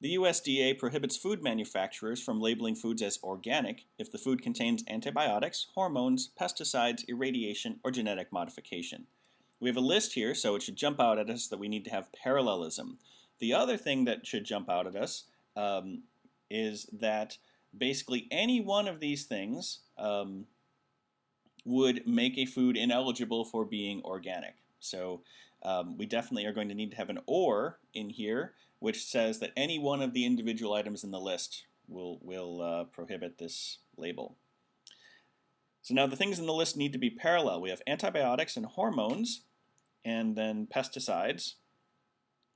The USDA prohibits food manufacturers from labeling foods as organic if the food contains antibiotics, hormones, pesticides, irradiation, or genetic modification. We have a list here, so it should jump out at us that we need to have parallelism. The other thing that should jump out at us is that basically any one of these things would make a food ineligible for being organic. So we definitely are going to need to have an or in here, which says that any one of the individual items in the list will prohibit this label. So now the things in the list need to be parallel. We have antibiotics and hormones, and then pesticides.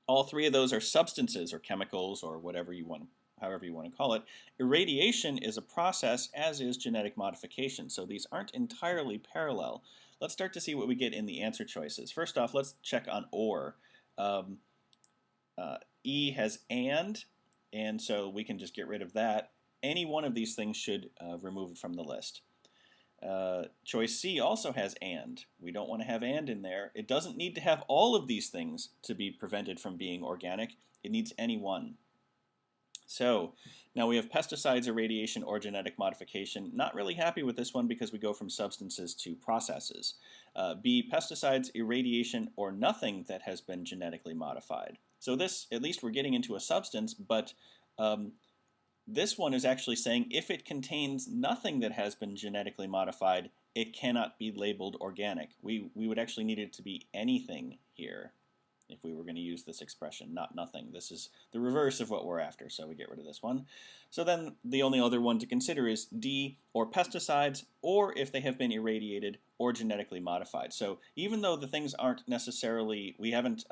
All three of those are substances or chemicals or whatever you want, however you want to call it. Irradiation is a process, as is genetic modification. So these aren't entirely parallel. Let's start to see what we get in the answer choices. First off, let's check on or. E has and so we can just get rid of that. Any one of these things should remove it from the list. Choice C also has and. We don't want to have and in there. It doesn't need to have all of these things to be prevented from being organic. It needs any one. So now we have pesticides, irradiation, or genetic modification. Not really happy with this one because we go from substances to processes. B, pesticides, irradiation, or nothing that has been genetically modified. So this, at least we're getting into a substance, but this one is actually saying if it contains nothing that has been genetically modified, it cannot be labeled organic. We would actually need it to be anything here if we were going to use this expression, not nothing. This is the reverse of what we're after, so we get rid of this one. So then the only other one to consider is D, or pesticides, or if they have been irradiated or genetically modified. So even though the things aren't necessarily, we haven't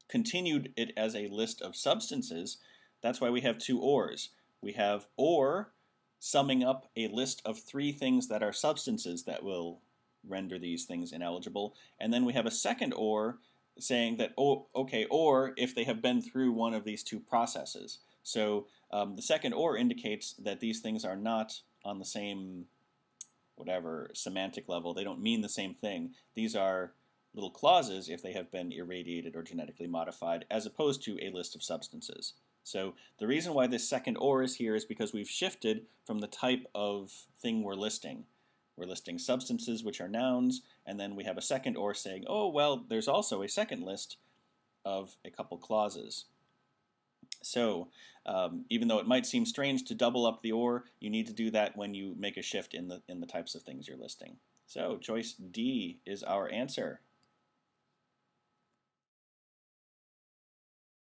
continued it as a list of substances, that's why we have two ors. We have or summing up a list of three things that are substances that will render these things ineligible, and then we have a second or saying that, oh, okay, or if they have been through one of these two processes. So the second or indicates that these things are not on the same, whatever, semantic level. They don't mean the same thing. These are little clauses if they have been irradiated or genetically modified, as opposed to a list of substances. So the reason why this second or is here is because we've shifted from the type of thing we're listing. We're listing substances, which are nouns, and then we have a second or saying, oh, well, there's also a second list of a couple clauses. So even though it might seem strange to double up the or, you need to do that when you make a shift in the types of things you're listing. So choice D is our answer.